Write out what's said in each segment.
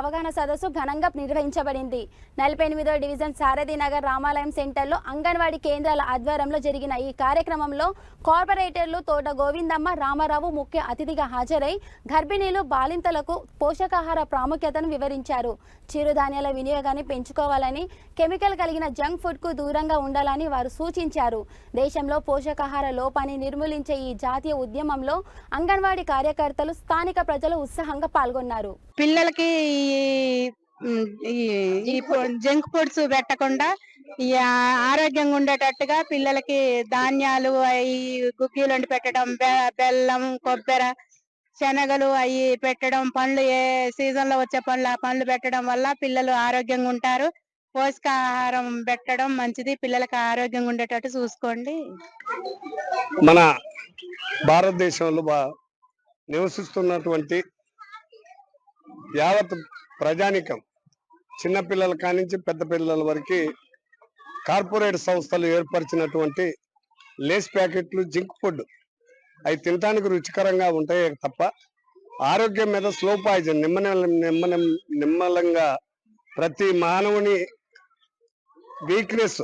అవగాహన సదస్సు ఘనంగా నిర్వహించబడింది. 48వ డివిజన్ సారథి నగర్ రామాలయం సెంటర్లో అంగన్వాడీ కేంద్రాల ఆధ్వర్యంలో జరిగిన ఈ కార్యక్రమంలో కార్పొరేటర్లు తోట గోవిందమ్మ, రామారావు ముఖ్య అతిథిగా హాజరై గర్భిణీలు, బాలింతలకు పోషకాహార ప్రాముఖ్యతను వివరించారు. చిరుధాన్యాల వినియోగాన్ని పెంచుకోవాలని, కెమికల్ కలిగిన జంక్ ఫుడ్కు దూరంగా ఉండాలని వారు సూచించారు. దేశంలో పోషకాహార లోపాన్ని నిర్మూలించే ఈ జాతీయ ఉద్యమంలో అంగన్వాడీ కార్యకర్తలు, స్థానిక ప్రజలు ఉత్సాహంగా పాల్గొన్నారు. పిల్లలకి ఈ జంక్ ఫుడ్స్ పెట్టకుండా ఆరోగ్యంగా ఉండేటట్టుగా పిల్లలకి ధాన్యాలు అవి గుగ్గిలు వండి పెట్టడం, బెల్లం, కొబ్బరి, శనగలు అవి పెట్టడం, పండ్లు ఏ సీజన్ లో వచ్చే పండ్లు ఆ పండ్లు పెట్టడం వల్ల పిల్లలు ఆరోగ్యంగా ఉంటారు. పోషకాహారం పెట్టడం మంచిది. పిల్లలకి ఆరోగ్యంగా ఉండేటట్టు చూసుకోండి. మన భారతదేశంలో నివసిస్తున్నటువంటి యావత్ ప్రజానికం, చిన్నపిల్లల కానించి పెద్ద పిల్లల వరకు కార్పొరేట్ సంస్థలు ఏర్పరిచినటువంటి లేస్ ప్యాకెట్లు, జింక్ ఫుడ్ అవి తినడానికి రుచికరంగా ఉంటాయి తప్ప ఆరోగ్యం మీద స్లో పాయిజన్ నిమ్మలంగా ప్రతి మానవుని వీక్నెస్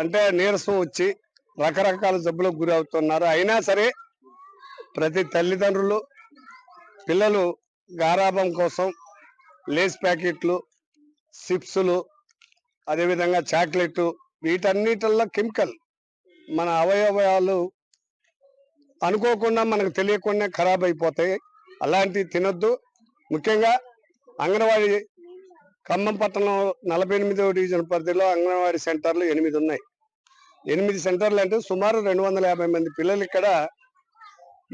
అంటే నీరసం వచ్చి రకరకాల జబ్బులకు గురి అవుతున్నారు. అయినా సరే ప్రతి తల్లిదండ్రులు పిల్లలు గారాబం కోసం లేస్ ప్యాకెట్లు, చిప్సులు, అదేవిధంగా చాక్లెట్, వీటన్నిటిల్లో కెమికల్ మన అవయవాలు అనుకోకుండా మనకు తెలియకుండా ఖరాబ్ అయిపోతాయి. అలాంటివి తినొద్దు. ముఖ్యంగా అంగన్వాడీ ఖమ్మం పట్టణం 48వ డివిజన్ పరిధిలో అంగన్వాడీ సెంటర్లు 8 ఉన్నాయి. 8 సెంటర్లు అంటే సుమారు 250 మంది పిల్లలు ఇక్కడ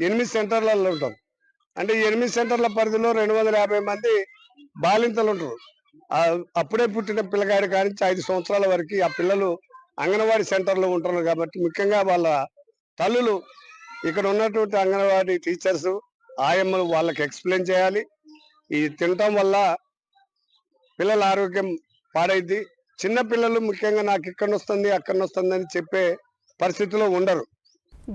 8 సెంటర్లలో ఉంటాం. అంటే ఈ 8 సెంటర్ల పరిధిలో 250 మంది బాలింతలు ఉంటారు. అప్పుడే పుట్టిన పిల్లగాడి కానించి 5 సంవత్సరాల వరకు ఆ పిల్లలు అంగన్వాడీ సెంటర్లో ఉంటున్నారు. కాబట్టి ముఖ్యంగా వాళ్ళ తల్లులు, ఇక్కడ ఉన్నటువంటి అంగన్వాడీ టీచర్స్, ఆయమ్మలు వాళ్ళకి ఎక్స్ప్లెయిన్ చేయాలి. ఈ తినటం వల్ల పిల్లల ఆరోగ్యం పాడైద్ది. చిన్న పిల్లలు ముఖ్యంగా నాకు ఇక్కడ వస్తుంది అక్కడ వస్తుంది అని చెప్పే పరిస్థితిలో ఉండరు.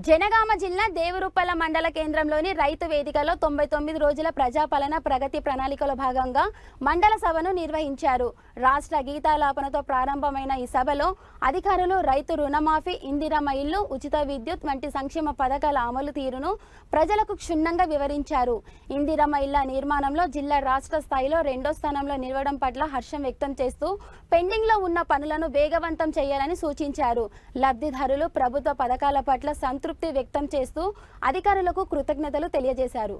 జనగామ జిల్లా దేవరూపల మండల కేంద్రంలోని రైతు వేదికలో 99 రోజుల ప్రజాపాలన ప్రగతి ప్రణాళికలో భాగంగా మండల సభను నిర్వహించారు. రాష్ట్ర గీతాలాపనతో ప్రారంభమైన ఈ సభలో అధికారులు రైతు రుణమాఫీ, ఇందిరమ్మ ఇల్లు, ఉచిత విద్యుత్ వంటి సంక్షేమ పథకాల అమలు తీరును ప్రజలకు క్షుణ్ణంగా వివరించారు. ఇందిరమ్మ ఇళ్ల నిర్మాణంలో జిల్లా రాష్ట్ర స్థాయిలో 2వ స్థానంలో నిలవడం పట్ల హర్షం వ్యక్తం చేస్తూ పెండింగ్ లో ఉన్న పనులను వేగవంతం చేయాలని సూచించారు. లబ్ధిదారులు ప్రభుత్వ పథకాల పట్ల సంతృప్తి వ్యక్తం చేస్తూ అధికారులకు కృతజ్ఞతలు తెలియజేశారు.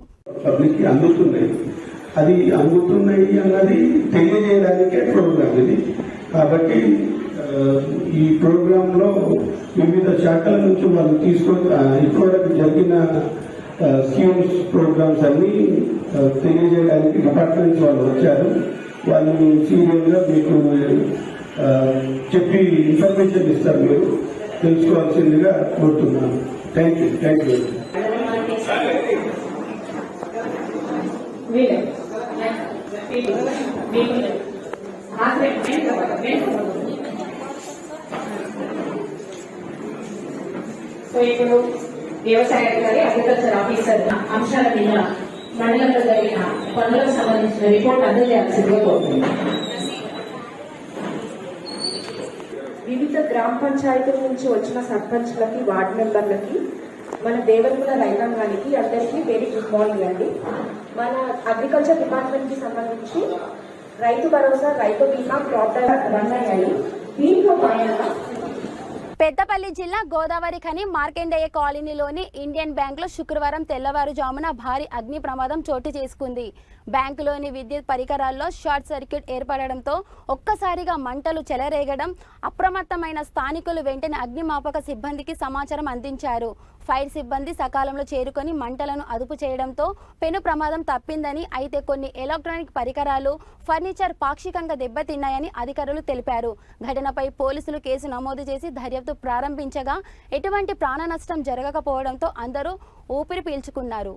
అది అందుతున్నాయి అన్నది తెలియజేయడానికే ప్రోగ్రామ్ ఇది. కాబట్టి ఈ ప్రోగ్రామ్ లో వివిధ శాఖల నుంచి వాళ్ళు తీసుకొని ఇప్పటివరకు జరిగిన స్కీమ్స్, ప్రోగ్రామ్స్ అన్ని తెలియజేయడానికి డిపార్ట్మెంట్స్ వాళ్ళు వచ్చారు. వాళ్ళు సీరియల్ గా మీకు చెప్పి ఇన్ఫర్మేషన్ ఇస్తారు. మీరు తెలుసుకోవాల్సిందిగా కోరుతున్నాను. Thank you. సో ఇప్పుడు వ్యవసాయ అధికారి, అగ్రికల్చర్ ఆఫీసర్ అంశాల మీద మండలంలో జరిగిన పనులకు సంబంధించిన రిపోర్ట్ అందజేయాల్సిందిగా కోరుతున్నాను. వివిధ గ్రామ పంచాయతీల నుంచి వచ్చిన సర్పంచ్లకి, వార్డు మెంబర్లకి, మన దేవరముల రైతాంగానికి అందరికీ వెరీ గుడ్ మార్నింగ్ అండి. మన అగ్రికల్చర్ డిపార్ట్మెంట్ కి సంబంధించి రైతు భరోసా, రైతు బీమా, క్రాప్ రన్ అయ్యాయి. దీంట్లో భాగంగా పెద్దపల్లి జిల్లా గోదావరి ఖని మార్కండేయ కాలనీలోని ఇండియన్ బ్యాంకులో శుక్రవారం తెల్లవారుజామున భారీ అగ్ని ప్రమాదం చోటు చేసుకుంది. బ్యాంకులోని విద్యుత్ పరికరాల్లో షార్ట్ సర్క్యూట్ ఏర్పడడంతో ఒక్కసారిగా మంటలు చెలరేగడం, అప్రమత్తమైన స్థానికులు వెంటనే అగ్నిమాపక సిబ్బందికి సమాచారం అందించారు. ఫైర్ సిబ్బంది సకాలంలో చేరుకొని మంటలను అదుపు చేయడంతో పెను ప్రమాదం తప్పిందని, అయితే కొన్ని ఎలక్ట్రానిక్ పరికరాలు, ఫర్నిచర్ పాక్షికంగా దెబ్బతిన్నాయని అధికారులు తెలిపారు. ఘటనపై పోలీసులు కేసు నమోదు చేసి దర్యాప్తు ప్రారంభించగా ఎటువంటి ప్రాణ నష్టం జరగకపోవడంతో అందరూ ఊపిరి పీల్చుకున్నారు.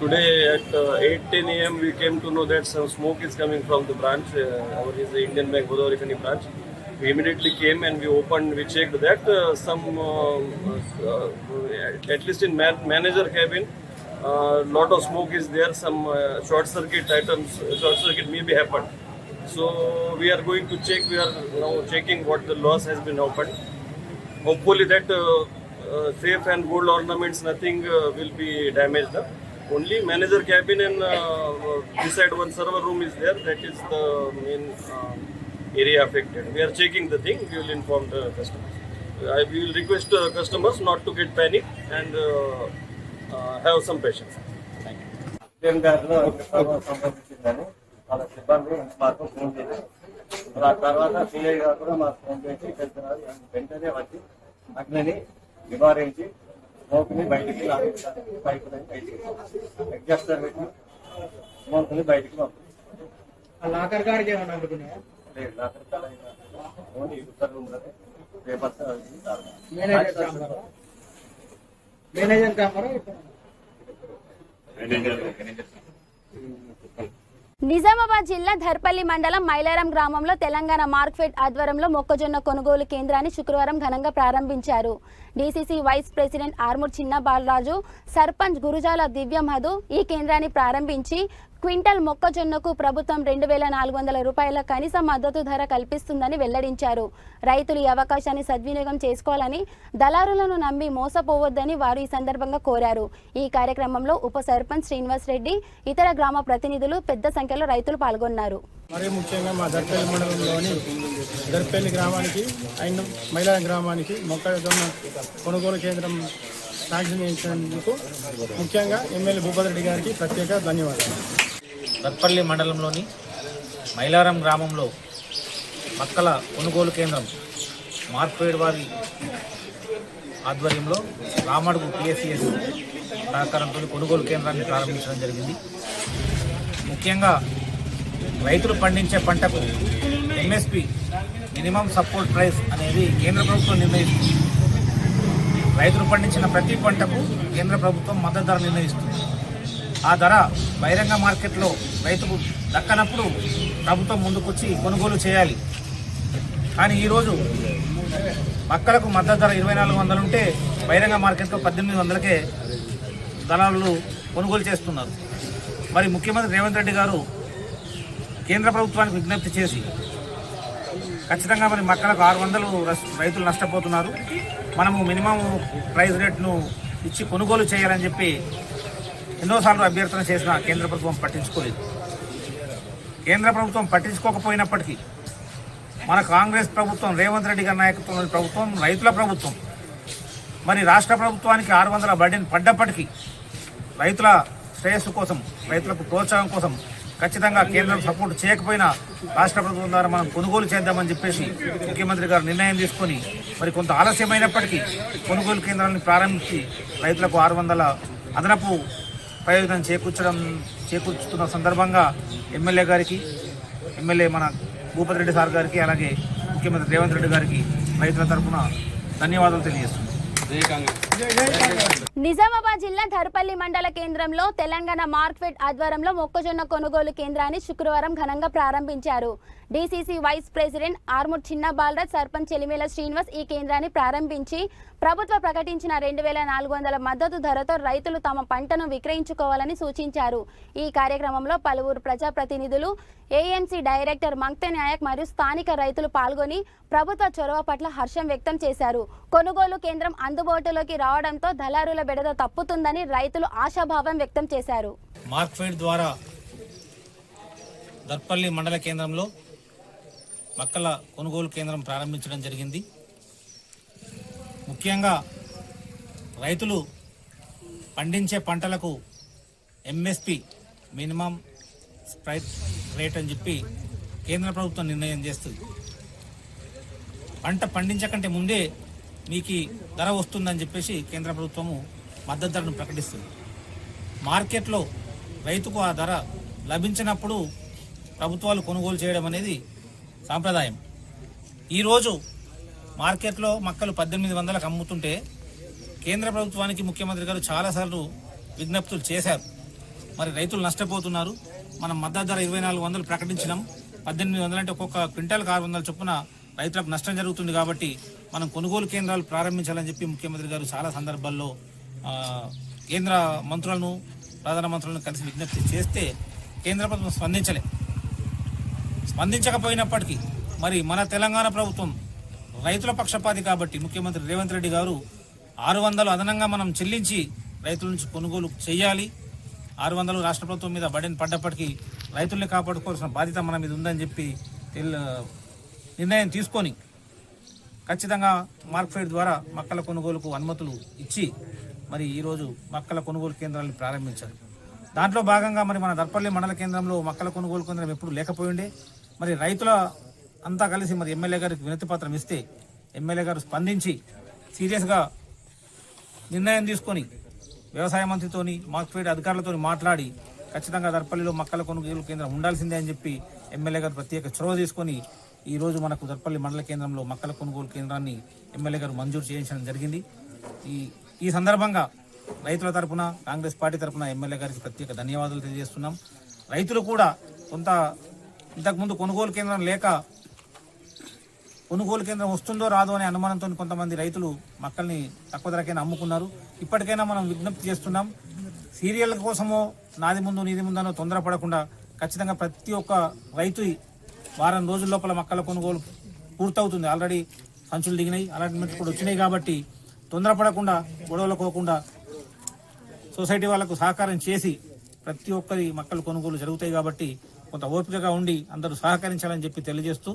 Today at 8:10 a.m. we came to know that some smoke is coming from the branch, our is the Indian Bank Godavari Khani branch. We immediately came and we opened, we checked that some at least in manager cabin lot of smoke is there, some short circuit items, short circuit may be happened. So we are going to check, we are now checking what the loss has been happened. Hopefully that safe and gold ornaments, nothing will be damaged. Only manager cabin and beside one server room is there, that is the main area affected. We are checking the thing, we will inform the customers. I will request customers not to get panic and have some patience. Thank you. సంబంధించిందని వాళ్ళ సిబ్బంది మాకు phone చేశారు. ఆ తర్వాత CI గారు కూడా మాకు phone చేసి వెళ్తున్నారు. వెంటనే వచ్చి అగ్నిని నివారించి స్మోక్ని బయటికి పైపులని బయటికి ఎగ్జాస్టర్ పెట్టి స్మోక్ని బయటికి పంపుతుంది. లాకర్ గారికి ఏమన్నా అనుకున్నా లేదు, లాకర్ కాడ ఓన్లీ యూజర్ రూమ్ లోనే పేపర్స్ మేనేజర్ కామరా నిజామాబాద్ జిల్లా ధర్పల్లి మండలం మైలారం గ్రామంలో తెలంగాణ మార్కెట్ ఆధ్వర్యంలో మొక్కజొన్న కొనుగోలు కేంద్రాన్ని శుక్రవారం ఘనంగా ప్రారంభించారు. డీసీసీ వైస్ ప్రెసిడెంట్ ఆర్మూర్ చిన్న బాలరాజు, సర్పంచ్ గురుజాల దివ్య మధు ఈ కేంద్రాన్ని ప్రారంభించి క్వింటల్ మొక్కజొన్నకు ప్రభుత్వం 2,400 రూపాయల కనీస మద్దతు ధర కల్పిస్తుందని వెల్లడించారు. రైతులు ఈ అవకాశాన్ని సద్వినియోగం చేసుకోవాలని, దళారులను నమ్మి మోసపోవద్దని వారు ఈ సందర్భంగా కోరారు. ఈ కార్యక్రమంలో ఉప సర్పంచ్ శ్రీనివాస్ రెడ్డి, ఇతర గ్రామ ప్రతినిధులు పెద్ద సంఖ్యలో రైతులు పాల్గొన్నారు. మరి ముఖ్యంగా మా దర్పల్లి మండలంలోని దర్పల్లి గ్రామానికి అండ్ మైలారం గ్రామానికి మొక్కజొన్న కొనుగోలు కేంద్రం శాంక్షన్ చేసినందుకు ముఖ్యంగా ఎమ్మెల్యే భూపతిరెడ్డి గారికి ప్రత్యేక ధన్యవాదాలు. దర్పల్లి మండలంలోని మైలారం గ్రామంలో మొక్కల కొనుగోలు కేంద్రం మార్క్ఫెడ్ వారి ఆధ్వర్యంలో రామడుగు PSCS సహకారంతో కొనుగోలు కేంద్రాన్ని ప్రారంభించడం జరిగింది. ముఖ్యంగా రైతులు పండించే పంటకు MSP మినిమం సపోర్ట్ ప్రైస్ అనేది కేంద్ర ప్రభుత్వం నిర్ణయిస్తుంది. రైతులు పండించిన ప్రతి పంటకు కేంద్ర ప్రభుత్వం మద్దతు ధర నిర్ణయిస్తుంది. ఆ ధర బహిరంగ మార్కెట్లో రైతుకు దక్కనప్పుడు ప్రభుత్వం ముందుకొచ్చి కొనుగోలు చేయాలి. కానీ ఈరోజు మొక్కలకు మద్దతు ధర 2,400 ఉంటే బహిరంగ మార్కెట్లో 1,800కే దళారులు కొనుగోలు చేస్తున్నారు. మరి ముఖ్యమంత్రి రేవంత్ రెడ్డి గారు కేంద్ర ప్రభుత్వానికి విజ్ఞప్తి చేసి ఖచ్చితంగా మరి మొక్కలకు 600 రైతులు నష్టపోతున్నారు, మనము మినిమం ప్రైస్ రేట్ను ఇచ్చి కొనుగోలు చేయాలని చెప్పి ఎన్నోసార్లు అభ్యర్థన చేసిన కేంద్ర ప్రభుత్వం పట్టించుకోలేదు. కేంద్ర ప్రభుత్వం పట్టించుకోకపోయినప్పటికీ మన కాంగ్రెస్ ప్రభుత్వం, రేవంత్ రెడ్డి గారి నాయకత్వంలోని ప్రభుత్వం రైతుల ప్రభుత్వం. మరి రాష్ట్ర ప్రభుత్వానికి 600 బర్డెన్ పడ్డప్పటికీ రైతుల శ్రేయస్సు కోసం, రైతులకు ప్రోత్సాహం కోసం ఖచ్చితంగా కేంద్రం సపోర్ట్ చేయకపోయినా రాష్ట్ర ప్రభుత్వం ద్వారా మనం కొనుగోలు చేద్దామని చెప్పేసి ముఖ్యమంత్రి గారు నిర్ణయం తీసుకొని మరి కొంత ఆలస్యమైనప్పటికీ కొనుగోలు కేంద్రాన్ని ప్రారంభించి రైతులకు 600 అదనపు ప్రయోజనం చేకూర్చుతున్న సందర్భంగా ఎమ్మెల్యే గారికి, ఎమ్మెల్యే మన భూపతిరెడ్డి సార్ గారికి, అలాగే ముఖ్యమంత్రి రేవంత్ రెడ్డి గారికి రైతుల తరఫున ధన్యవాదాలు తెలియజేస్తున్నాను. నిజామాబాద్ జిల్లా ధర్పల్లి మండల కేంద్రంలో తెలంగాణ మార్కెట్ ఆధ్వర్యంలో మొక్కజొన్న కొనుగోలు కేంద్రాన్ని శుక్రవారం ఘనంగా ప్రారంభించారు. డీసీసీ వైస్ ప్రెసిడెంట్ ఆర్మూర్ చిన్న బాలరాజ్, సర్పంచ్ చెలిమేల శ్రీనివాస్ ఈ కేంద్రాన్ని ప్రారంభించి ప్రభుత్వం ప్రకటించిన 2,400 మద్దతు ధరతో రైతులు తమ పంటను విక్రయించుకోవాలని సూచించారు. ఈ కార్యక్రమంలో పలువురు ప్రజాప్రతినిధులు, ఏఎంసీ డైరెక్టర్ మంక్తే నాయక్ మరియు స్థానిక రైతులు పాల్గొని ప్రభుత్వ చొరవ పట్ల హర్షం వ్యక్తం చేశారు. కొనుగోలు కేంద్రం అందుబాటులోకి రావడంతో దళారుల బెడద తప్పుతుందని రైతులు ఆశాభావం వ్యక్తం చేశారు. మార్క్ఫెడ్ ద్వారా దర్పల్లి మండల కేంద్రంలో మొక్కల కొనుగోలు కేంద్రం ప్రారంభించడం జరిగింది. ముఖ్యంగా రైతులు పండించే పంటలకు MSP మినిమం ప్రైస్ రేట్ అని చెప్పి కేంద్ర ప్రభుత్వం నిర్ణయం చేస్తుంది. పంట పండించకంటే ముందే మీకు ధర వస్తుందని చెప్పేసి కేంద్ర ప్రభుత్వము మద్దతు ధరను ప్రకటిస్తుంది. మార్కెట్లో రైతుకు ఆ ధర లభించినప్పుడు ప్రభుత్వాలు కొనుగోలు చేయడం అనేది సాంప్రదాయం. ఈరోజు మార్కెట్లో మొక్కలు 1,800లకు అమ్ముతుంటే కేంద్ర ప్రభుత్వానికి ముఖ్యమంత్రి గారు చాలాసార్లు విజ్ఞప్తులు చేశారు. మరి రైతులు నష్టపోతున్నారు, మనం మద్దతు ధర 2,400 ప్రకటించినాం, 1,800 అంటే ఒక్కొక్క క్వింటాల్కి 600 చొప్పున రైతులకు నష్టం జరుగుతుంది, కాబట్టి మనం కొనుగోలు కేంద్రాలు ప్రారంభించాలని చెప్పి ముఖ్యమంత్రి గారు చాలా సందర్భాల్లో కేంద్ర మంత్రులను ప్రధానమంత్రులను కలిసి విజ్ఞప్తి చేస్తే కేంద్ర ప్రభుత్వం స్పందించకపోయినప్పటికీ మరి మన తెలంగాణ ప్రభుత్వం రైతుల పక్షపాతి కాబట్టి ముఖ్యమంత్రి రేవంత్ రెడ్డి గారు 600 అదనంగా మనం చెల్లించి రైతుల నుంచి కొనుగోలు చేయాలి. 600 రాష్ట్ర ప్రభుత్వం మీద బడెన్ పడ్డప్పటికీ రైతుల్ని కాపాడుకోవాల్సిన బాధ్యత మన మీద ఉందని చెప్పి నిర్ణయం తీసుకొని ఖచ్చితంగా మార్కెట్ ద్వారా మక్కల కొనుగోలుకు అనుమతులు ఇచ్చి మరి ఈరోజు మక్కల కొనుగోలు కేంద్రాలను ప్రారంభించారు. దాంట్లో భాగంగా మరి మన దర్పల్లి మండల కేంద్రంలో మక్కల కొనుగోలు కేంద్రం ఎప్పుడు లేకపోయిండే. మరి రైతుల అంతా కలిసి మరి ఎమ్మెల్యే గారికి వినతి పత్రం ఇస్తే ఎమ్మెల్యే గారు స్పందించి సీరియస్గా నిర్ణయం తీసుకొని వ్యవసాయ మంత్రితోని మార్కెట్ అధికారులతో మాట్లాడి ఖచ్చితంగా దర్పల్లిలో మక్కల కొనుగోలు కేంద్రం ఉండాల్సిందే అని చెప్పి ఎమ్మెల్యే గారు ప్రత్యేక చొరవ తీసుకొని ఈరోజు మనకు దర్పల్లి మండల కేంద్రంలో మక్కల కొనుగోలు కేంద్రాన్ని ఎమ్మెల్యే గారు మంజూరు చేయించడం జరిగింది. ఈ సందర్భంగా రైతుల తరపున కాంగ్రెస్ పార్టీ తరపున ఎమ్మెల్యే గారికి ప్రత్యేక ధన్యవాదాలు తెలియజేస్తున్నాం. రైతులు కూడా కొంత ఇంతకుముందు కొనుగోలు కేంద్రం లేక కొనుగోలు కేంద్రం వస్తుందో రాదో అనే అనుమానంతో కొంతమంది రైతులు మక్కల్ని తక్కువ ధరకైనా అమ్ముకున్నారు. ఇప్పటికైనా మనం విజ్ఞప్తి చేస్తున్నాం, సీరియల్ కోసమో నాది ముందు నీది ముందనో తొందరపడకుండా ఖచ్చితంగా ప్రతి ఒక్క రైతు వారం రోజుల లోపల మక్కల కొనుగోలు పూర్తవుతుంది. ఆల్రెడీ సంచులు దిగినాయి, అలాట్మెంట్స్ కూడా వచ్చినాయి. కాబట్టి తొందరపడకుండా గొడవలు పోకుండా సొసైటీ వాళ్ళకు సహకారం చేసి ప్రతి ఒక్కరి మక్కల కొనుగోలు జరుగుతాయి. కాబట్టి కొంత ఓపికగా ఉండి అందరూ సహకరించాలని చెప్పి తెలియజేస్తూ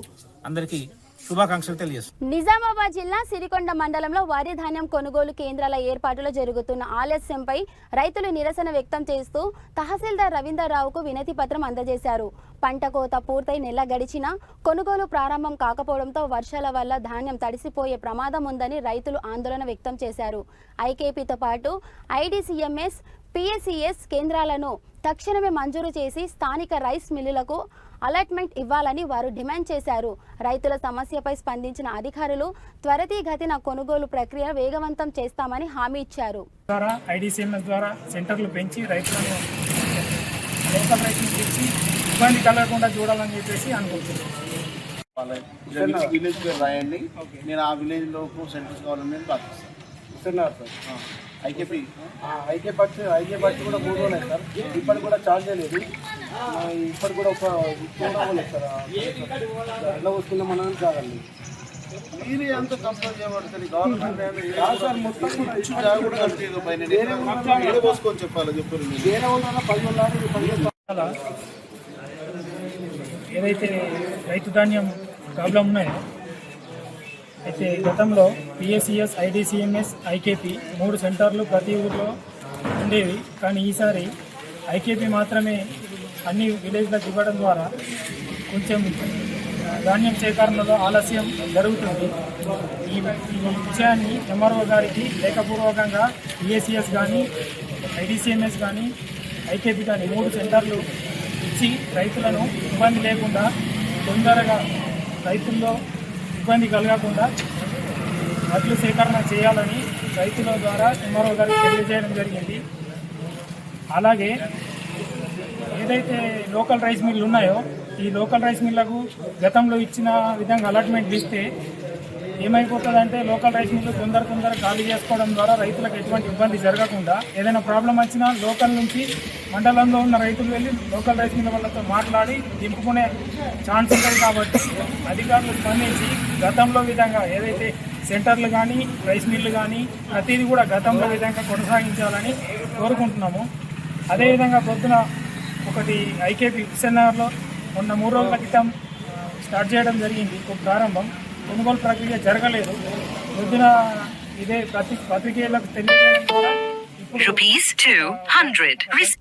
అందరికీ శుభాకాంక్షలు తెలియజేస్తాం. నిజామాబాద్ జిల్లా సిరికొండ మండలంలో వరి ధాన్యం కొనుగోలు కేంద్రాల ఏర్పాటులో జరుగుతున్న ఆలస్యంపై రైతులు నిరసన వ్యక్తం చేస్తూ తహసీల్దార్ రవీందర్రావుకు వినతి పత్రం అందజేశారు. పంట కోత పూర్తయి నెల గడిచినా కొనుగోలు ప్రారంభం కాకపోవడంతో వర్షాల వల్ల ధాన్యం తడిసిపోయే ప్రమాదం ఉందని రైతులు ఆందోళన వ్యక్తం చేశారు. ఐకేపీతో పాటు ఐడీసీఎంఎస్, పిఎస్సిఎస్ కేంద్రాలను తక్షణమే మంజూరు చేసి స్థానిక రైస్ మిల్లులకు అలాట్మెంట్ ఇవ్వాలని వారు డిమాండ్ చేశారు. రైతుల సమస్యపై స్పందించిన అధికారులు త్వరితగతిన కొనుగోలు ప్రక్రియ వేగవంతం చేస్తామని హామీ ఇచ్చారు. ఐడీసీఎంఎస్ ద్వారా సెంటర్లు పెంచి రైతులను లోకల్ రైతులకు ఇచ్చి ఇబ్బంది కలగకుండా చూడాలని చెప్పేసి అనుకుంటున్నాను. విలేజ్ పేరు రాయండి, నేను ఆ విలేజ్ లో సెంటర్స్ కావాలని ప్రార్థిస్తాను. ఐకేపీ వచ్చి కూడా 3 రోజులు అయింది సార్. ఇప్పటికి కూడా ఛార్జ్ చేయలేదు. ఇప్పటికి కూడా ఒక లేదు సార్. ఎలా వస్తున్నామని కాదండి, మీరు ఎంత కంప్లైంట్ చేయబడుతుంది గవర్నమెంట్ సార్. మొత్తం కూడా కనిపించదు పోసుకొని చెప్పాలి. చెప్పారు వేరే వాళ్ళ ఏదైతే రైతు ధాన్యం ప్రాబ్లం ఉన్నాయో అయితే గతంలో పిఎస్సిఎస్, ఐడీసీఎంఎస్, ఐకేపీ 3 సెంటర్లు ప్రతి ఊర్లో ఉండేవి. కానీ ఈసారి ఐకేపీ మాత్రమే అన్ని విలేజ్లకు ఇవ్వడం ద్వారా కొంచెం ధాన్యం సేకరణలో ఆలస్యం జరుగుతుంది. ఈ విషయాన్ని ఎంఆర్ఓ గారికి లేఖపూర్వకంగా పిఎస్సిఎస్ కానీ, ఐడీసీఎంఎస్ కానీ, ఐకేపీ కానీ 3 సెంటర్లు ఇచ్చి రైతులను ఇబ్బంది లేకుండా తొందరగా రైతుల్లో ఇబ్బంది కలగకుండా వడ్లు సేకరణ చేయాలని రైతుల ద్వారా ఎంఆర్ఓ గారికి తెలియజేయడం జరిగింది. అలాగే ఏదైతే లోకల్ రైస్ మిల్లు ఉన్నాయో ఈ లోకల్ రైస్ మిల్లకు గతంలో ఇచ్చిన విధంగా అలాట్మెంట్ ఇస్తే ఏమైపోతుందంటే లోకల్ రైస్ మిల్లు తొందర ఖాళీ చేసుకోవడం ద్వారా రైతులకు ఎటువంటి ఇబ్బంది జరగకుండా ఏదైనా ప్రాబ్లం వచ్చినా లోకల్ నుంచి మండలంలో ఉన్న రైతులు వెళ్ళి లోకల్ రైస్ మిల్ వాళ్ళతో మాట్లాడి దింపుకునే ఛాన్స్ ఉంటుంది. కాబట్టి అధికారులు స్పందించి గతంలో విధంగా ఏదైతే సెంటర్లు కానీ రైస్ మిల్లు కానీ ప్రతిదీ కూడా గతంలో విధంగా కొనసాగించాలని కోరుకుంటున్నాము. అదేవిధంగా పొద్దున ఒకటి ఐకేపీ హుస్సేన్నగర్లో మొన్న 3 రోజుల క్రితం స్టార్ట్ చేయడం జరిగింది. ప్రారంభం కొనుగోలు ప్రక్రియ జరగలేదు. పొద్దున ఇదే పత్రికేయులకు తెలియజేయడం ద్వారా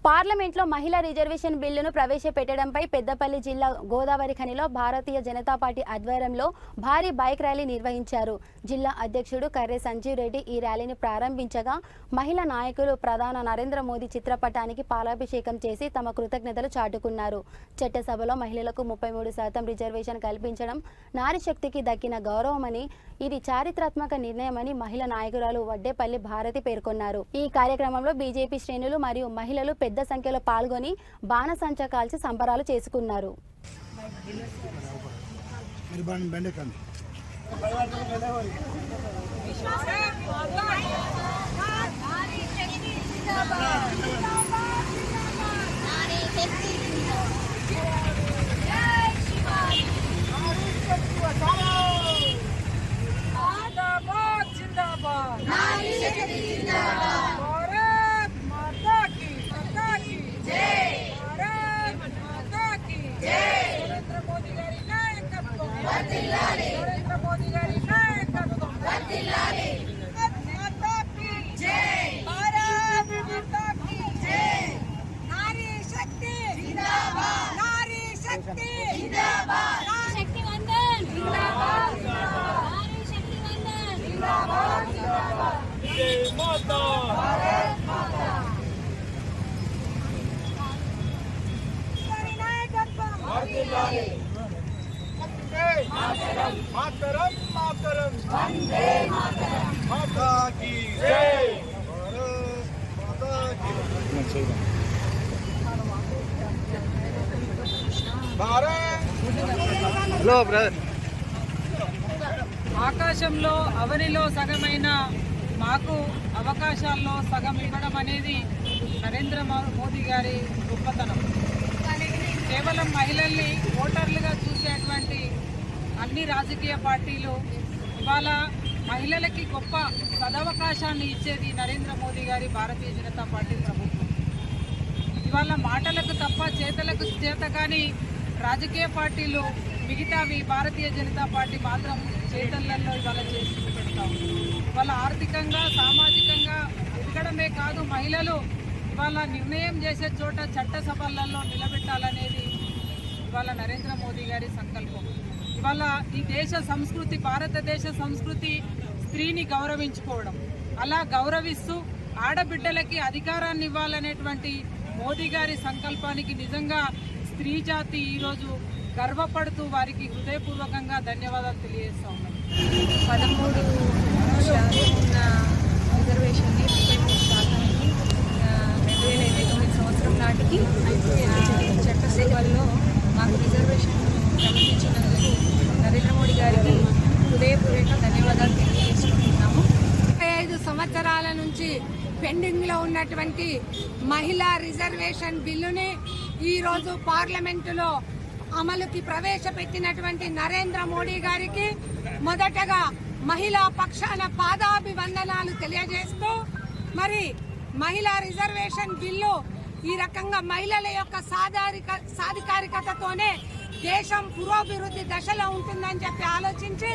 పార్లమెంట్లో మహిళా రిజర్వేషన్ బిల్లును ప్రవేశపెట్టడంపై పెద్దపల్లి జిల్లా గోదావరి ఖనిలో భారతీయ జనతా పార్టీ ఆధ్వర్యంలో భారీ బైక్ ర్యాలీ నిర్వహించారు. జిల్లా అధ్యక్షుడు కర్రె సంజీవ్ రెడ్డి ఈ ర్యాలీని ప్రారంభించగా మహిళా నాయకులు ప్రధాని నరేంద్ర మోదీ చిత్రపటానికి పాలాభిషేకం చేసి తమ కృతజ్ఞతలు చాటుకున్నారు. చట్టసభలో మహిళలకు 33% రిజర్వేషన్ కల్పించడం నారీ శక్తికి దక్కిన గౌరవమని, ఇది చారిత్రాత్మక నిర్ణయమని మహిళా నాయకురాలు వడ్డేపల్లి భారతి పేర్కొన్నారు. ఈ కార్యక్రమంలో బీజేపీ శ్రేణులు మరియు మహిళలు పెద్ద సంఖ్యలో పాల్గొని బాణసంచా కాల్చి సంబరాలు చేసుకున్నారు. ఆకాశంలో అవనిలో సగమైన మాకు అవకాశాల్లో సగం ఇవ్వడం అనేది నరేంద్ర మోదీ గారి గొప్పతనం. కేవలం మహిళల్ని ఓటర్లుగా చూసేటువంటి అన్ని రాజకీయ పార్టీలు ఇవాళ మహిళలకి గొప్ప సదవకాశాన్ని ఇచ్చేది నరేంద్ర మోదీ గారి భారతీయ జనతా పార్టీ ప్రభుత్వం. ఇవాళ మాటలకు తప్ప చేతలకు చేత కానీ రాజకీయ పార్టీలు మిగతావి భారతీయ జనతా పార్టీ మాత్రం చేతల్లో ఇవాళ చేసి పెడతాం. ఇవాళ ఆర్థికంగా సామాజికంగా ఎదగడమే కాదు, మహిళలు ఇవాళ నిర్ణయం చేసే చోట చట్టసభలలో నిలబెట్టాలనేది ఇవాళ నరేంద్ర మోదీ గారి సంకల్పం. ఇవాళ ఈ దేశ సంస్కృతి, భారతదేశ సంస్కృతి స్త్రీని గౌరవించుకోవడం, అలా గౌరవిస్తూ ఆడబిడ్డలకి అధికారాన్ని ఇవ్వాలనేటువంటి మోదీ గారి సంకల్పానికి నిజంగా స్త్రీ జాతి ఈరోజు గర్వపడుతూ వారికి హృదయపూర్వకంగా ధన్యవాదాలు తెలియజేస్తా ఉన్నాం. 13% ఉన్న రిజర్వేషన్ని 33% 2029 సంవత్సరం నాటికి చట్టసభల్లో మాకు రిజర్వేషన్ కల్పించినందుకు నరేంద్ర మోడీ గారికి హృదయపూర్వక ధన్యవాదాలు తెలియజేసుకుంటున్నాము. 5 సంవత్సరాల నుంచి పెండింగ్లో ఉన్నటువంటి మహిళా రిజర్వేషన్ బిల్లుని ఈరోజు పార్లమెంటులో అమలుకి ప్రవేశపెట్టినటువంటి నరేంద్ర మోడీ గారికి మొదటగా మహిళా పక్షాన పాదాభివందనాలు తెలియజేస్తూ, మరి మహిళా రిజర్వేషన్ బిల్లు ఈ రకంగా మహిళల యొక్క సాధికారికతతోనే దేశం పురోభివృద్ధి దశలో ఉంటుందని చెప్పి ఆలోచించి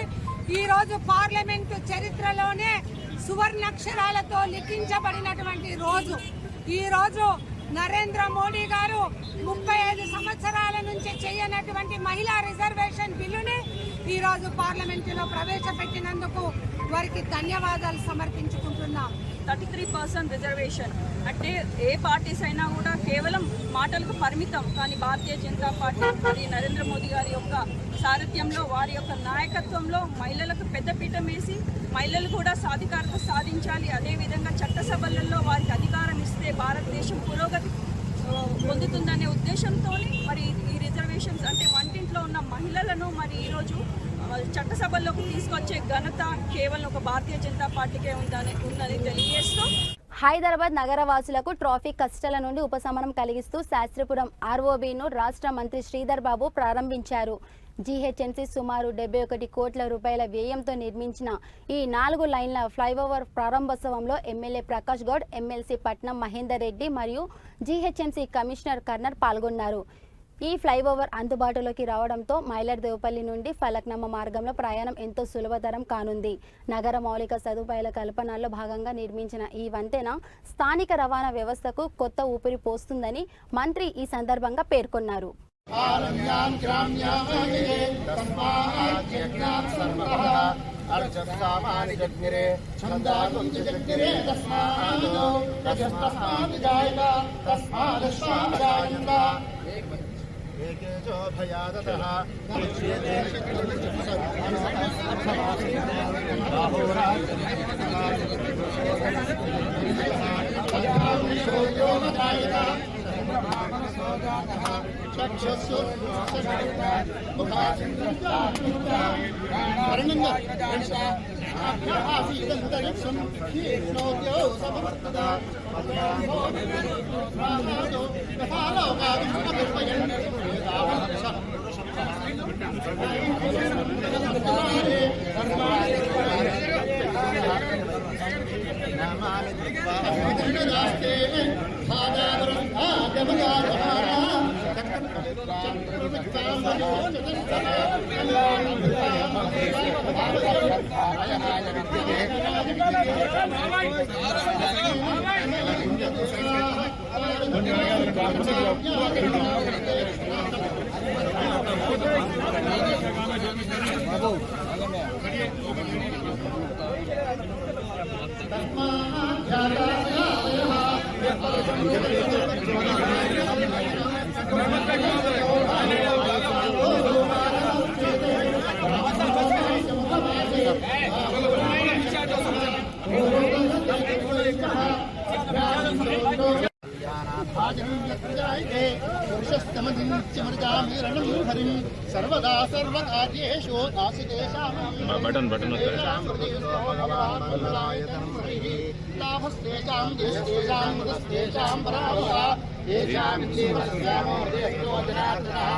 ఈరోజు పార్లమెంటు చరిత్రలోనే సువర్ణాక్షరాలతో లిఖించబడినటువంటి రోజు ఈ రోజు. నరేంద్ర మోడీ గారు 35 సంవత్సరాల నుంచి చేయనటువంటి మహిళా రిజర్వేషన్ బిల్లుని ఈరోజు పార్లమెంటులో ప్రవేశపెట్టినందుకు వారికి ధన్యవాదాలు సమర్పించుకుంటున్నాం. 33% రిజర్వేషన్ అంటే ఏ పార్టీస్ అయినా కూడా కేవలం మాటలకు పరిమితం, కానీ భారతీయ జనతా పార్టీ మరి నరేంద్ర మోదీ గారి యొక్క సారథ్యంలో, వారి యొక్క నాయకత్వంలో మహిళలకు పెద్దపీఠం వేసి మహిళలు కూడా సాధికారత సాధించాలి, అదేవిధంగా చట్టసభలలో వారికి అధికారం ఇస్తే భారతదేశం పురోగతి పొందుతుందనే ఉద్దేశంతో మరి ఈ రిజర్వేషన్స్ అంటే వంటింట్లో ఉన్న మహిళలను మరి ఈరోజు చట్టసభల్లోకి తీసుకొచ్చే ఘనత కేవలం ఒక భారతీయ జనతా పార్టీకే ఉందని తెలియజేస్తూ, హైదరాబాద్ నగరవాసులకు ట్రాఫిక్ కష్టాల నుండి ఉపశమనం కలిగిస్తూ శాస్త్రిపురం ఆర్ఓబీను రాష్ట్ర మంత్రి శ్రీధర్ బాబు ప్రారంభించారు. జీహెచ్ఎంసీ సుమారు 71 కోట్ల రూపాయల వ్యయంతో నిర్మించిన ఈ 4 లైన్ల ఫ్లైఓవర్ ప్రారంభోత్సవంలో ఎమ్మెల్యే ప్రకాష్ గౌడ్, ఎమ్మెల్సీ పట్నం మహేందర్ రెడ్డి మరియు జీహెచ్ఎంసీ కమిషనర్ కర్నర్ పాల్గొన్నారు. ఈ ఫ్లైఓవర్ అందుబాటులోకి రావడంతో మైలర్దేవపల్లి నుండి ఫలక్నామా మార్గంలో ప్రయాణం ఎంతో సులభతరం కానుంది. నగర మౌలిక సదుపాయాల కల్పనలో భాగంగా నిర్మించిన ఈ వంతెన స్థానిక రవాణా వ్యవస్థకు కొత్త ఊపిరి పోస్తుందని మంత్రి ఈ సందర్భంగా పేర్కొన్నారు. सर्वदा सर्वकार्येषु बटन लाभस्तेषां देशेषां मृतस्तेषां परावः तेषां देवस्यामो देशो जनार्दनः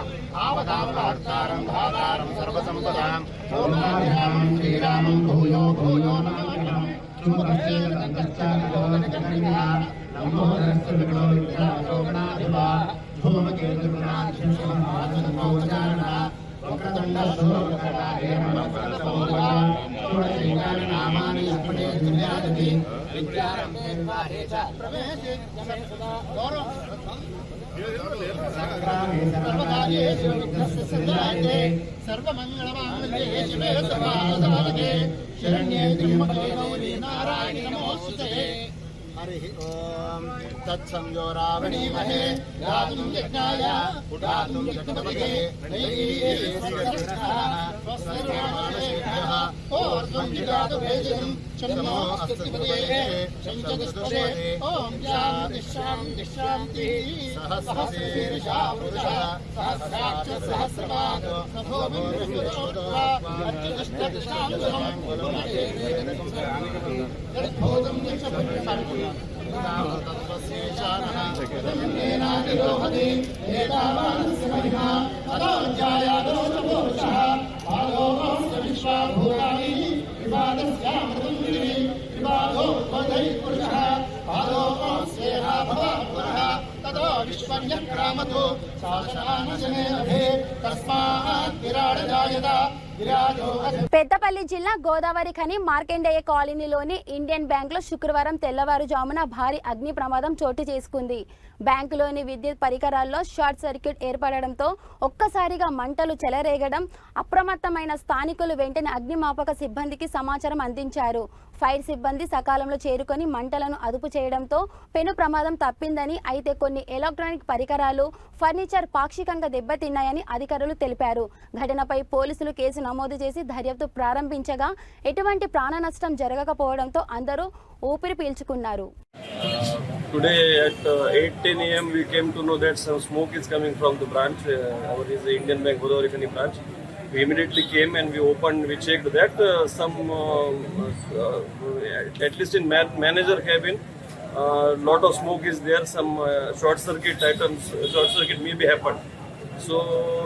आवतां वार्तारं भागारं सर्वसम्पदां ओमादिरामं श्रीरामं भूयो भूयो नमाम्यहम् सर्वमंगलमांगल्ये शिवे सर्वासाधके शरण्ये त्र्यंबके गौरी नारायणी नमोस्तुते। हरिः ओम तत्संजो रावणीमहे गातुं यज्ञाय उदातुं यज्ञपते नैवेद्यः ओर्ध्वं जिगातु वेदं चन्द्रमो अस्तिपदे शञ्चतुष्पदे ओम शान्ति शान्ति शान्तिः सहस्रशीर्षा पुरुषः सहस्राक्ष सहस्रपाद सभोमिर्विश्वोदः अत्युष्टदशांशं यद्भूतं यक्षपुरुषं विश्वन्यक्रामतो शासनानजने लभे तस्मात् विराड जायता పెద్దపల్లి జిల్లా గోదావరి ఖని మార్కండేయ కాలనీలోని ఇండియన్ బ్యాంకులో శుక్రవారం తెల్లవారుజామున భారీ అగ్ని ప్రమాదం చోటు చేసుకుంది. బ్యాంకులోని విద్యుత్ పరికరాల్లో షార్ట్ సర్క్యూట్ ఏర్పడడంతో ఒక్కసారిగా మంటలు చెలరేగడం, అప్రమత్తమైన స్థానికులు వెంటనే అగ్నిమాపక సిబ్బందికి సమాచారం అందించారు. ఫైర్ సిబ్బంది సకాలంలో చేరుకొని మంటలను అదుపు చేయడంతో పెను ప్రమాదం తప్పిందని, అయితే కొన్ని ఎలక్ట్రానిక్ పరికరాలు, ఫర్నిచర్ పాక్షికంగా దెబ్బతిన్నాయని అధికారులు తెలిపారు. ఘటనపై పోలీసులు కేసు నమోదు చేసి దర్యాప్తు ప్రారంభించగా ఎటువంటి ప్రాణ నష్టం జరగకపోవడంతో అందరూ ఊపిరి పీల్చుకున్నారు. Today at 8:10 a.m. we came to know that some smoke is coming from the branch. Our is the Indian Bank Godavari Khani branch. We immediately came and we opened. We checked that at least in manager cabin, lot of smoke is there. Some short circuit items, short circuit may be happened. So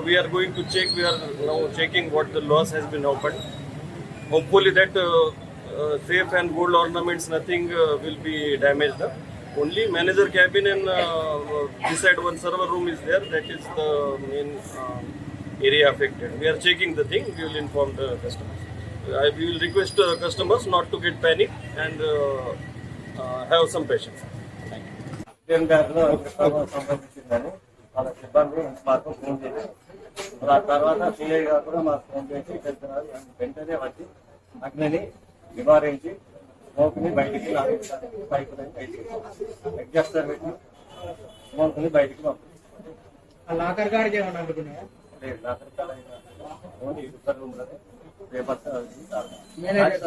we are going to check. We are now checking what the loss has been happened. Hopefully that safe and gold ornaments, nothing will be damaged. Only manager cabin and beside one server room is there. That is the main area affected. We are checking the thing. We will inform the customers. We will request customers not to get panic and have some patience. Thank you. సంబంధించిందని వాళ్ళ సిబ్బంది మాకు phone చేసి ఆ తర్వాత CI గారు కూడా మాకు phone చేసి వెళ్తున్నారు. వెంటనే వచ్చి అగ్నిని నివారించి స్మోక్ని బయటికి పైపులని బయటికి ఎగ్జాస్టర్ పెట్టి స్మోక్ని బయటికి పంపిస్తారు. లాకర్ గార్డ్ ఏమన్నా అనుకున్నాయా? లేదు, లాకర్ కాడ ఓన్లీ రిపేర్ రూమ్ లోనే పేపర్స్ మేనేజర్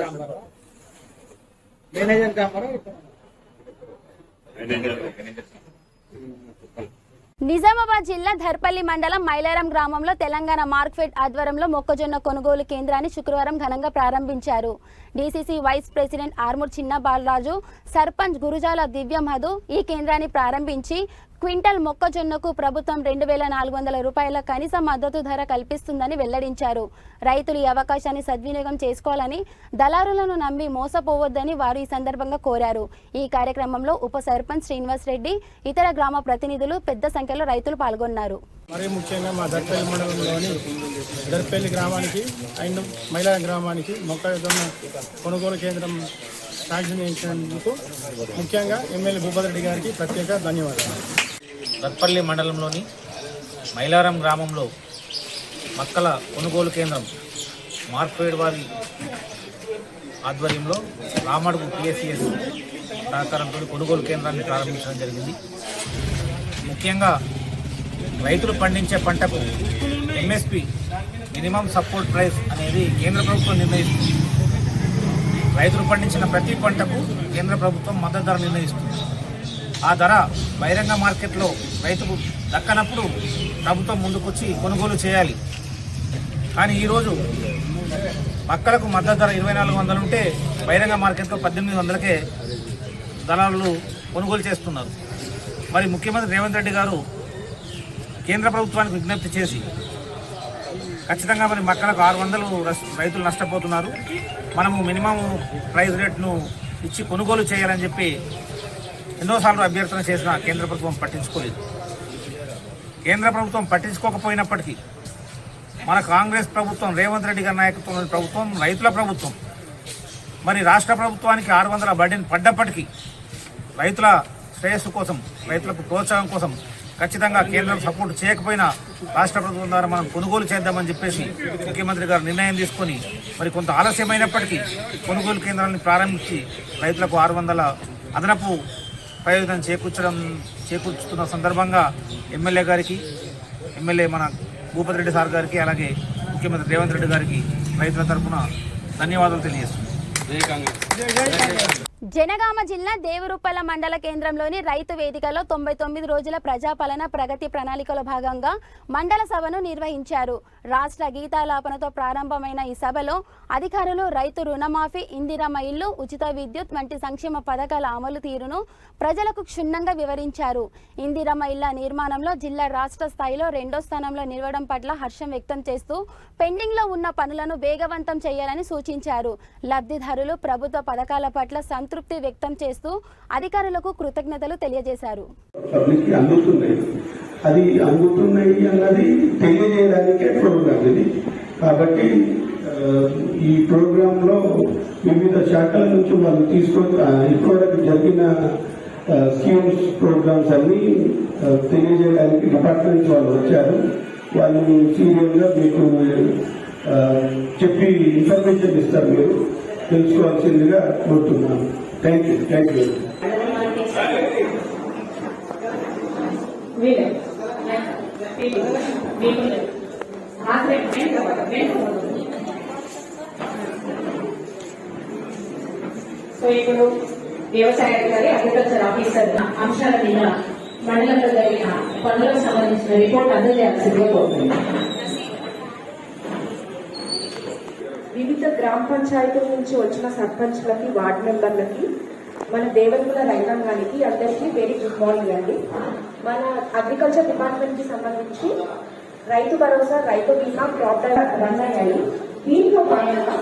నిజామాబాద్ జిల్లా ధర్పల్లి మండలం మైలారం గ్రామంలో తెలంగాణ మార్కెట్ ఆధ్వర్యంలో మొక్కజొన్న కొనుగోలు కేంద్రాన్ని శుక్రవారం ఘనంగా ప్రారంభించారు. డీసీసీ వైస్ ప్రెసిడెంట్ ఆర్మూర్ చిన్న బాలరాజు, సర్పంచ్ గురుజాల దివ్య మధు ఈ కేంద్రాన్ని ప్రారంభించి క్వింటల్ మొక్కజొన్నకు ప్రభుత్వం 2400 రూపాయల కనీస మద్దతు ధర కల్పిస్తుందని వెల్లడించారు. రైతులు ఈ అవకాశాన్ని సద్వినియోగం చేసుకోవాలని, దళారులను నమ్మి మోసపోవద్దని వారు ఈ సందర్భంగా కోరారు. ఈ కార్యక్రమంలో ఉప సర్పంచ్ శ్రీనివాస్ రెడ్డి, ఇతర గ్రామ ప్రతినిధులు పెద్ద సంఖ్యలో రైతులు పాల్గొన్నారు. మరి ముఖ్యంగా మా దర్పల్లి మండలంలోని దర్పల్లి గ్రామానికి అండ్ మైలారం గ్రామానికి మొక్కజొన్న కొనుగోలు కేంద్రం శాంక్షన్ చేసినందుకు ముఖ్యంగా ఎమ్మెల్యే భూపతిరెడ్డి గారికి ప్రత్యేక ధన్యవాదాలు. దర్పల్లి మండలంలోని మైలారం గ్రామంలో మొక్కల కొనుగోలు కేంద్రం మార్కెట్ వారి ఆధ్వర్యంలో రామడుగు PSCS సహకారంతో కొనుగోలు కేంద్రాన్ని ప్రారంభించడం జరిగింది. ముఖ్యంగా రైతులు పండించే పంటకు MSP మినిమం సపోర్ట్ ప్రైస్ అనేది కేంద్ర ప్రభుత్వం నిర్ణయిస్తుంది. రైతులు పండించిన ప్రతి పంటకు కేంద్ర ప్రభుత్వం మద్దతు ధర నిర్ణయిస్తుంది. ఆ ధర బహిరంగ మార్కెట్లో రైతుకు దక్కనప్పుడు ప్రభుత్వం ముందుకొచ్చి కొనుగోలు చేయాలి. కానీ ఈరోజు మొక్కలకు మద్దతు ధర 2400 ఉంటే బహిరంగ మార్కెట్లో 1800కే దళారులు కొనుగోలు చేస్తున్నారు. మరి ముఖ్యమంత్రి రేవంత్ రెడ్డి గారు కేంద్ర ప్రభుత్వానికి విజ్ఞప్తి చేసి ఖచ్చితంగా మరి మొక్కలకు 600 రైతులు నష్టపోతున్నారు, మనము మినిమం ప్రైస్ రేట్ను ఇచ్చి కొనుగోలు చేయాలని చెప్పి ఎన్నోసార్లు అభ్యర్థన చేసిన కేంద్ర ప్రభుత్వం పట్టించుకోలేదు. కేంద్ర ప్రభుత్వం పట్టించుకోకపోయినప్పటికీ మన కాంగ్రెస్ ప్రభుత్వం, రేవంత్ రెడ్డి గారి నాయకత్వంలోని ప్రభుత్వం రైతుల ప్రభుత్వం. మరి రాష్ట్ర ప్రభుత్వానికి 600 బడ్డీని పడ్డప్పటికీ రైతుల శ్రేయస్సు కోసం, రైతులకు ప్రోత్సాహం కోసం ఖచ్చితంగా కేంద్రం సపోర్ట్ చేయకపోయినా రాష్ట్ర ప్రభుత్వం ద్వారా మనం కొనుగోలు చేద్దామని చెప్పేసి ముఖ్యమంత్రి గారు నిర్ణయం తీసుకొని మరి కొంత ఆలస్యమైనప్పటికీ కొనుగోలు కేంద్రాన్ని ప్రారంభించి రైతులకు 600 అదనపు ప్రయోజనం చేకూర్చుతున్న సందర్భంగా ఎమ్మెల్యే గారికి, ఎమ్మెల్యే మన భూపతిరెడ్డి సార్ గారికి, అలాగే ముఖ్యమంత్రి రేవంత్ రెడ్డి గారికి రైతుల తరఫున ధన్యవాదాలు తెలియజేస్తున్నాను. జనగామ జిల్లా దేవరుప్పల మండల కేంద్రంలోని రైతు వేదికలో 99 రోజుల ప్రజాపాలన ప్రగతి ప్రణాళికలో భాగంగా మండల సభను నిర్వహించారు. రాష్ట్ర గీతాలాపనతో ప్రారంభమైన ఈ సభలో అధికారులు రైతు రుణమాఫీ, ఇందిరమ్మ ఇల్లు, ఉచిత విద్యుత్ వంటి సంక్షేమ పథకాల అమలు తీరును ప్రజలకు క్షుణ్ణంగా వివరించారు. ఇందిరమ్మ ఇళ్ల నిర్మాణంలో జిల్లా రాష్ట్ర స్థాయిలో 2వ స్థానంలో నిలవడం పట్ల హర్షం వ్యక్తం చేస్తూ పెండింగ్లో ఉన్న పనులను వేగవంతం చేయాలని సూచించారు. లబ్ధిదారులు ప్రభుత్వ పథకాల పట్ల సంతృప్తి వ్యక్తం చేస్తూ అధికారులకు కృతజ్ఞతలు తెలియజేశారు. అది అందుతున్నాయి అన్నది తెలియజేయడానికే ప్రోగ్రామ్ ఇది. కాబట్టి ఈ ప్రోగ్రామ్ లో వివిధ శాఖల నుంచి వాళ్ళు ఇప్పటివరకు జరిగిన స్కీమ్స్, ప్రోగ్రామ్స్ అన్ని తెలియజేయడానికి డిపార్ట్మెంట్ వాళ్ళు వచ్చారు. వాళ్ళు సీరియల్ గా మీకు చెప్పి ఇన్ఫర్మేషన్ ఇస్తారు, మీరు తెలుసుకోవాల్సిందిగా కోరుతున్నాను. Thank you. సో ఇప్పుడు వ్యవసాయ అధికారి, అగ్రికల్చర్ ఆఫీసర్ అంశాల మీద మండలంలో జరిగిన పనులకు సంబంధించిన రిపోర్ట్ అందజేయాల్సిందిగా కోరుతున్నాను. వివిధ గ్రామ పంచాయతీల నుంచి వచ్చిన సర్పంచ్లకి, వార్డు మెంబర్లకి, మన దేవరముల రైతాంగానికి అందరికీ వెరీ గుడ్ మార్నింగ్ అండి. మన అగ్రికల్చర్ డిపార్ట్మెంట్ కి సంబంధించి రైతు భరోసా, రైతు బీమా, క్రాప్ రన్ అయ్యాయి. దీంట్లో భాగంగా